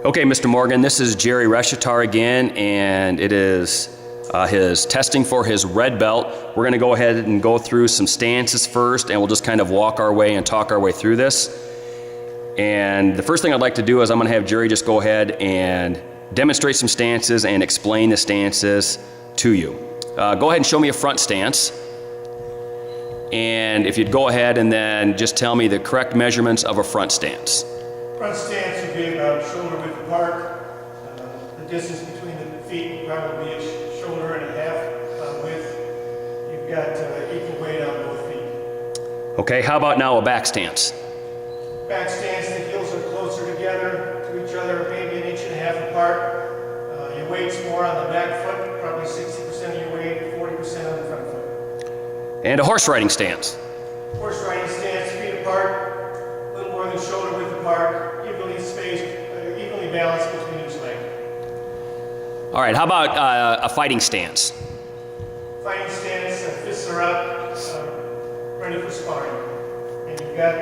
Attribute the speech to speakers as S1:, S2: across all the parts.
S1: Okay, Mr. Morgan, this is Jerry Reshetar again, and it is his testing for his red belt. We're going to go ahead and go through some stances first, and we'll just kind of walk our way and talk our way through this. And the first thing I'd like to do is I'm going to have Jerry just go ahead and demonstrate some stances and explain the stances to you. Go ahead and show me a front stance. And if you'd go ahead and then just tell me the correct measurements of a front stance.
S2: Front stance would be about shoulder width apart. The distance between the feet would probably be a shoulder and a half width. You've got equal weight on both feet.
S1: Okay, how about now a back stance?
S2: Back stance, the heels are closer together to each other, maybe an inch and a half apart. Your weight's more on the back foot, probably 60% of your weight, 40% on the front foot.
S1: And a horse riding stance.
S2: Horse riding stance, feet apart, a little more than shoulder width apart, evenly spaced, evenly balanced between each leg.
S1: All right, how about a fighting stance?
S2: Fighting stance, fists are up, ready for sparring. And you've got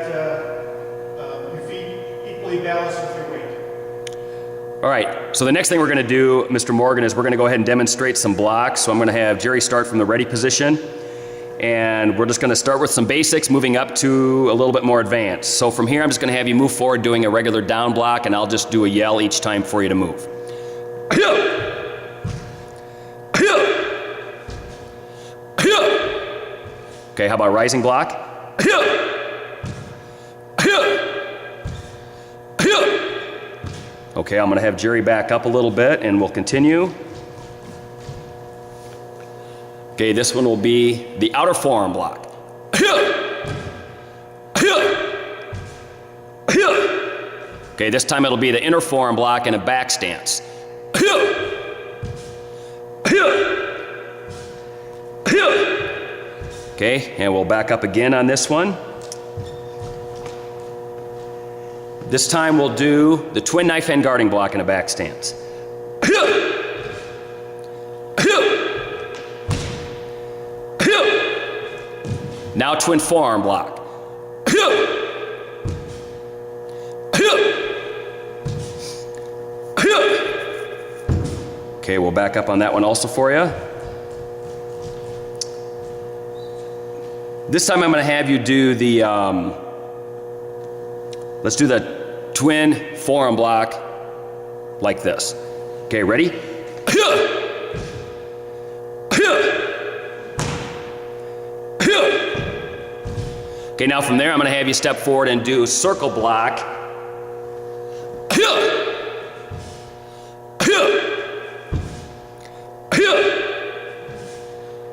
S2: your feet equally balanced with your weight.
S1: All right, so the next thing we're going to do, Mr. Morgan, is we're going to go ahead and demonstrate some blocks. So I'm going to have Jerry start from the ready position. And we're just going to start with some basics, moving up to a little bit more advanced. So from here, I'm just going to have you move forward doing a regular down block, and I'll just do a yell each time for you to move. Okay, how about rising block? Okay, I'm going to have Jerry back up a little bit, and we'll continue. Okay, this one will be the outer forearm block. Okay, this time it'll be the inner forearm block and a back stance. Okay, and we'll back up again on this one. This time we'll do the twin knife hand guarding block and a back stance. Now twin forearm block. Okay, we'll back up on that one also for you. This time I'm going to have you do the, let's do the twin forearm block like this. Okay, ready? Okay, now from there I'm going to have you step forward and do circle block.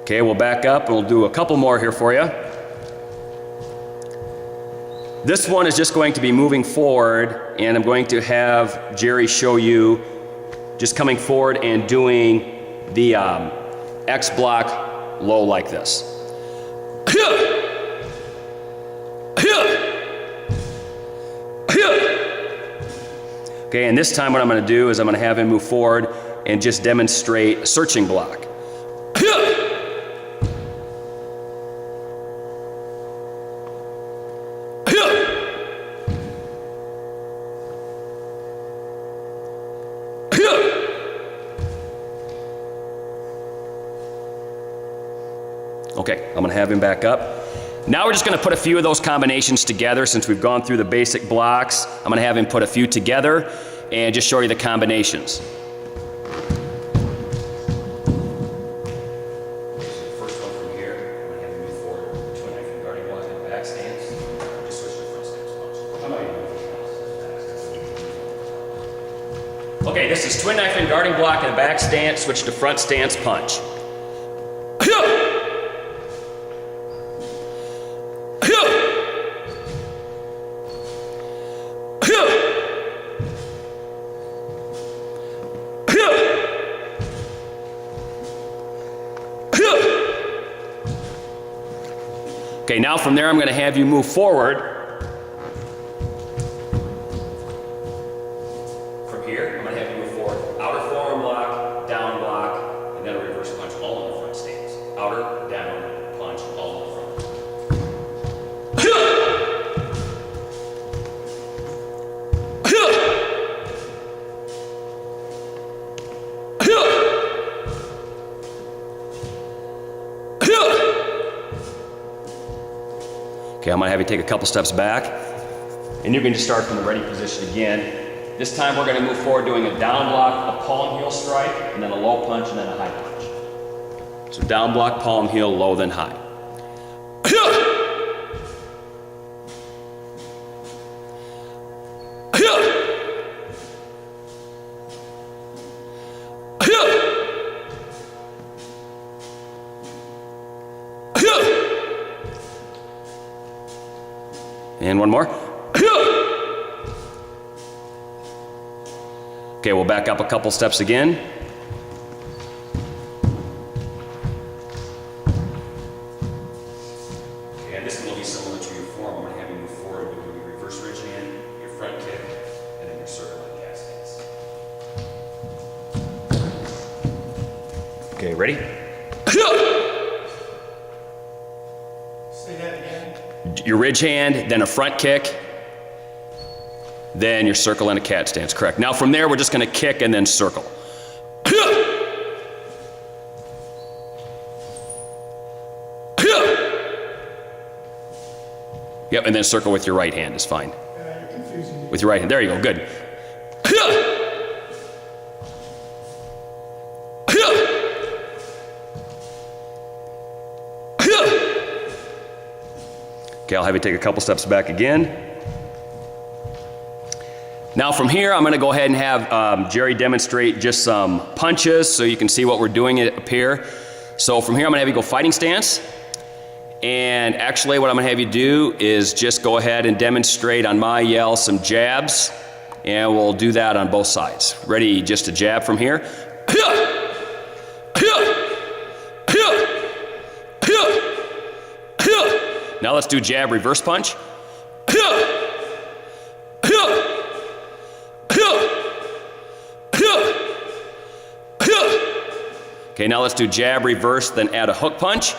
S1: Okay, we'll back up and we'll do a couple more here for you. This one is just going to be moving forward, and I'm going to have Jerry show you just coming forward and doing the X block low like this. Okay, and this time what I'm going to do is I'm going to have him move forward and just demonstrate searching block. Okay, I'm going to have him back up. Now we're just going to put a few of those combinations together since we've gone through the basic blocks. I'm going to have him put a few together and just show you the combinations. First one from here, I'm going to have him move forward, twin knife and guarding block and back stance. Just switch to front stance punch. I'm not even moving. Okay, this is twin knife and guarding block and back stance, switch to front stance punch. Okay, now from there I'm going to have you move forward. From here, I'm going to have you move forward. Outer forearm block, down block, and then a reverse punch all in the front stance. Outer, down, punch, all in the front. Okay, I'm gonna have you take a couple steps back, and you can just start from the ready position again. This time we're gonna move forward doing a down block, a palm heel strike, and then a low punch, and then a high punch. So down block, palm heel, low, then high. And one more. Okay, we'll back up a couple steps again. Okay, and this one will be similar to your form. I'm going to have you move forward with your reverse ridge hand, your front kick, and then your circle and gas stance. Okay, ready?
S2: Say that again.
S1: Your ridge hand, then a front kick, then your circle and a cat stance, correct. Now from there, we're just gonna kick and then circle. Yep, and then circle with your right hand is fine.
S2: You're confusing me.
S1: With your right hand, there you go, good. Okay, I'll have you take a couple steps back again. Now from here, I'm gonna go ahead and have Jerry demonstrate just some punches so you can see what we're doing up here. So from here, I'm gonna have you go fighting stance. And actually what I'm gonna have you do is just go ahead and demonstrate on my yell some jabs, and we'll do that on both sides. Ready, just a jab from here. Now let's do jab, reverse punch. Okay, now let's do jab, reverse, then add a hook punch.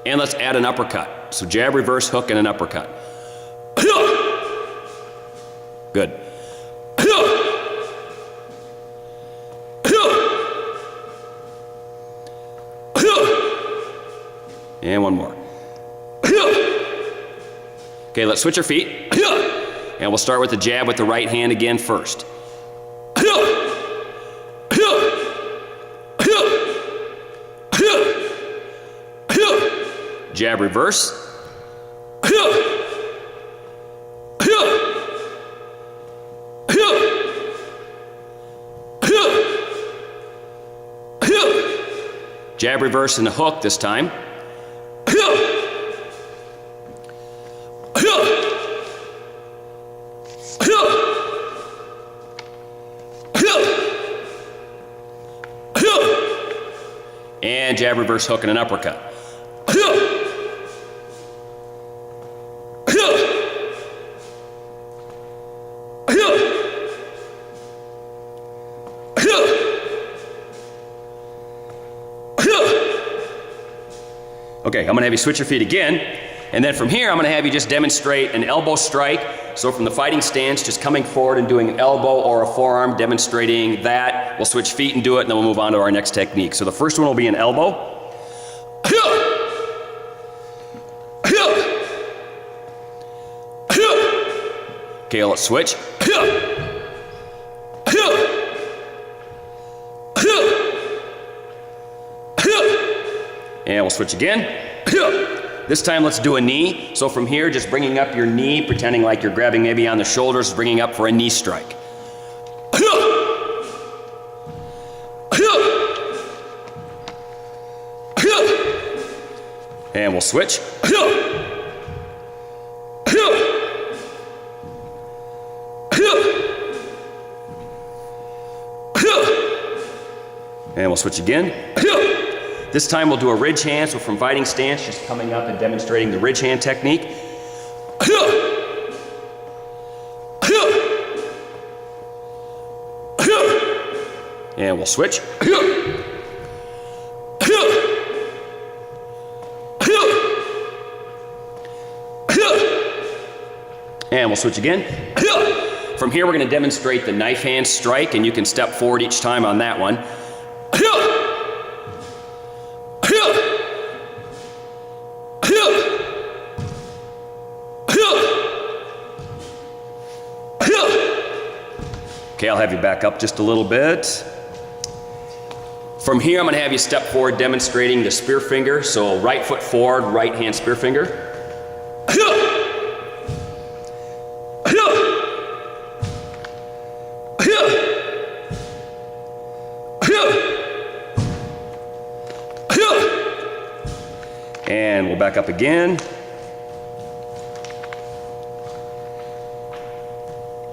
S1: And let's add an uppercut. So jab, reverse, hook, and an uppercut. Good. And one more. Okay, let's switch our feet. And we'll start with the jab with the right hand again first. Jab, reverse. Jab, reverse, and the hook this time. And jab, reverse, hook, and an uppercut. Okay, I'm gonna have you switch your feet again, and then from here, I'm gonna have you just demonstrate an elbow strike. So from the fighting stance, just coming forward and doing an elbow or a forearm, demonstrating that. We'll switch feet and do it, and then we'll move on to our next technique. So the first one will be an elbow. Okay, let's switch. And we'll switch again. This time let's do a knee. So from here, just bringing up your knee, pretending like you're grabbing maybe on the shoulders, bringing up for a knee strike. And we'll switch. And we'll switch again. This time we'll do a ridge hand, so from fighting stance, just coming up and demonstrating the ridge hand technique. And we'll switch. And we'll switch again. From here, we're going to demonstrate the knife hand strike, and you can step forward each time on that one. Okay, I'll have you back up just a little bit. From here, I'm going to have you step forward demonstrating the spear finger. So right foot forward, right hand spear finger. And we'll back up again.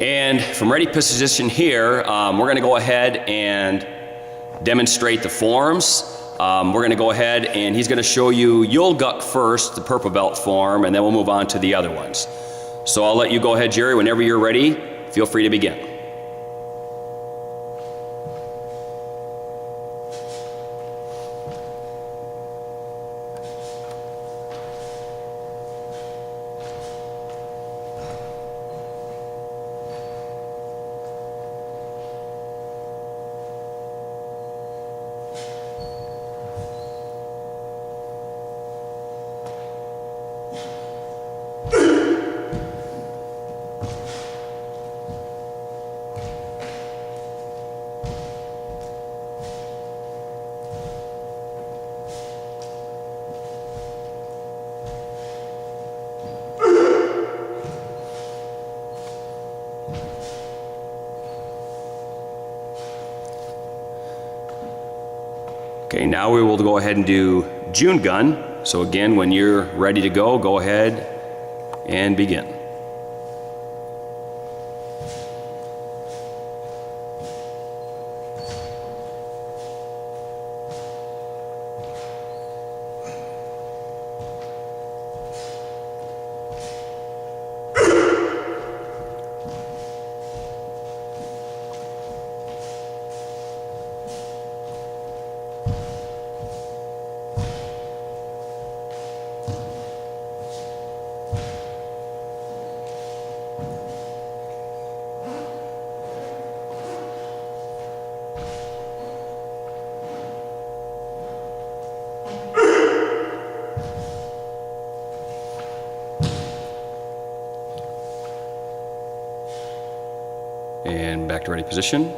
S1: And from ready position here, we're going to go ahead and demonstrate the forms. We're going to go ahead and he's going to show you Yulguk first, the purple belt form, and then we'll move on to the other ones. So I'll let you go ahead, Jerry. Whenever you're ready, feel free to begin. Okay, now we will go ahead and do June gun. So again, when you're ready to go ahead and begin. And back to ready position.